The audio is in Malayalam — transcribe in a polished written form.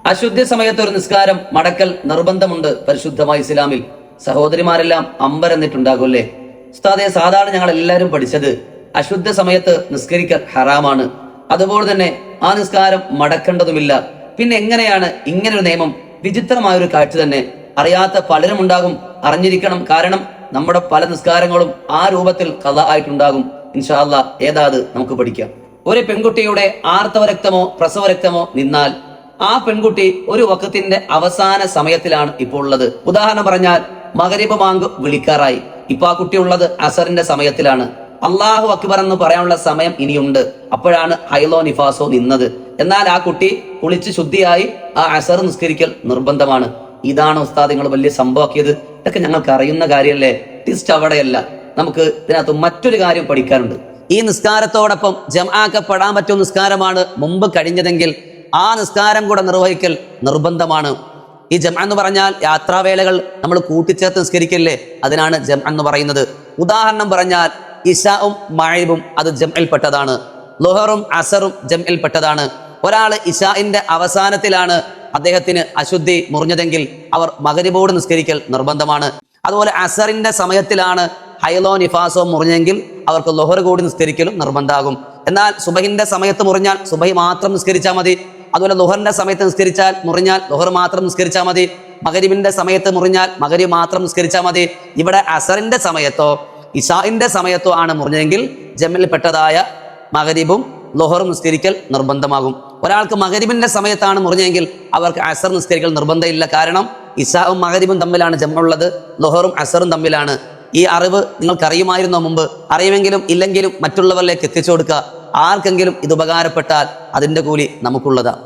അശുദ്ധ സമയത്ത് ഒരു നിസ്കാരം മടക്കൽ നിർബന്ധമുണ്ട് പരിശുദ്ധമായ ഇസ്ലാമിൽ. സഹോദരിമാരെല്ലാം അമ്പരന്നിട്ടുണ്ടാകും അല്ലേ? ഉസ്താദെ, സാധാരണ ഞങ്ങൾ എല്ലാവരും പഠിച്ചത് അശുദ്ധ സമയത്ത് നിസ്കരിക്കൽ ഹറാമാണ്, അതുപോലെ തന്നെ ആ നിസ്കാരം മടക്കേണ്ടതുമില്ല. പിന്നെ എങ്ങനെയാണ് ഇങ്ങനൊരു നിയമം? വിചിത്രമായൊരു കാഴ്ച തന്നെ. അറിയാത്ത പലരും ഉണ്ടാകും, അറിഞ്ഞിരിക്കണം. കാരണം നമ്മുടെ പല നിസ്കാരങ്ങളും ആ രൂപത്തിൽ ഖളാ ആയിട്ടുണ്ടാകും. ഇൻഷാ അല്ലാഹ് ഏതാത് നമുക്ക് പഠിക്കാം. ഒരു പെൺകുട്ടിയുടെ ആർത്തവരക്തമോ പ്രസവരക്തമോ നിന്നാൽ ആ പെൺകുട്ടി ഒരു വഖത്തിന്റെ അവസാന സമയത്തിലാണ് ഇപ്പോൾ ഉള്ളത്. ഉദാഹരണം പറഞ്ഞാൽ മഗ്‌രിബ് ബാങ്ക് വിളിക്കാറായി, ഇപ്പൊ ആ കുട്ടി ഉള്ളത് അസറിന്റെ സമയത്തിലാണ്. അല്ലാഹു അക്ബർ എന്ന് പറയാനുള്ള സമയം ഇനിയുണ്ട്. അപ്പോഴാണ് ഹൈലോ നിഫാസോ നിന്നത്. എന്നാൽ ആ കുട്ടി കുളിച്ച് ശുദ്ധിയായി ആ അസർ നിസ്കരിക്കൽ നിർബന്ധമാണ്. ഇതാണ് ഉസ്താദ് നിങ്ങൾ വലിയ സംഭവമാക്കിയത്? ഇതൊക്കെ ഞങ്ങൾക്ക് അറിയുന്ന കാര്യമല്ലേ? ടിസ്റ്റ് അവിടെയല്ല. നമുക്ക് ഇതിനകത്ത് മറ്റൊരു കാര്യം പഠിക്കാനുണ്ട്. ഈ നിസ്കാരത്തോടൊപ്പം ജംആക്കപ്പെടാൻ പറ്റുന്ന നിസ്കാരമാണ് മുമ്പ് കഴിഞ്ഞതെങ്കിൽ ആ നിസ്കാരം കൂടെ നിർവഹിക്കൽ നിർബന്ധമാണ്. ഈ ജംഅ എന്ന് പറഞ്ഞാൽ യാത്രാവേളകൾ നമ്മൾ കൂട്ടിച്ചേർത്ത് നിസ്കരിക്കല്ലേ, അതിനാണ് ജംഅ എന്ന് പറയുന്നത്. ഉദാഹരണം പറഞ്ഞാൽ ഇശാഉം മഗ്‌രിബും അത് ജംഇൽപ്പെട്ടതാണ്. ളുഹറും അസറും ജംഇൽപ്പെട്ടതാണ്. ഒരാൾ ഇശാഇന്റെ അവസാനത്തിലാണ് അദ്ദേഹത്തിന് അശുദ്ധി മുറിഞ്ഞതെങ്കിൽ അവർ മഗ്‌രിബോട് നിസ്കരിക്കൽ നിർബന്ധമാണ്. അതുപോലെ അസറിന്റെ സമയത്തിലാണ് ഹൈലോ നിഫാസോ മുറിഞ്ഞെങ്കിൽ അവർക്ക് ളുഹർ കൂടി നിസ്കരിക്കലും നിർബന്ധമാകും. എന്നാൽ സുബഹിന്റെ സമയത്ത് മുറിഞ്ഞാൽ സുബഹി മാത്രം നിസ്കരിച്ചാൽ മതി. അതുപോലെ ളുഹറിന്റെ സമയത്ത് നിസ്കരിച്ചാൽ മുറിഞ്ഞാൽ ളുഹർ മാത്രം നിസ്കരിച്ചാൽ മതി. മഗ്‌രിബിന്റെ സമയത്ത് മുറിഞ്ഞാൽ മഗ്‌രിബ് മാത്രം നിസ്കരിച്ചാൽ മതി. ഇവിടെ അസറിന്റെ സമയത്തോ ഇശാഇന്റെ സമയത്തോ ആണ് മുറിഞ്ഞെങ്കിൽ ജംഇൽപ്പെട്ടതായ മഗ്‌രിബും ളുഹറും നിസ്കരിക്കൽ നിർബന്ധമാകും. ഒരാൾക്ക് മഗ്‌രിബിന്റെ സമയത്താണ് മുറിഞ്ഞെങ്കിൽ അവർക്ക് അസർ നിസ്കരിക്കൽ നിർബന്ധമില്ല. കാരണം ഇശാഉം മഗ്‌രിബും തമ്മിലാണ് ജംഉള്ളത്, ളുഹറും അസറും തമ്മിലാണ്. ഈ അറിവ് നിങ്ങൾക്ക് അറിയുമായിരുന്നോ മുമ്പ്? അറിയുമെങ്കിലും ഇല്ലെങ്കിലും മറ്റുള്ളവരിലേക്ക് എത്തിച്ചു കൊടുക്കുക. ആർക്കെങ്കിലും ഇത് ഉപകാരപ്പെട്ടാൽ അതിൻ്റെ കൂലി നമുക്കുള്ളതാണ്.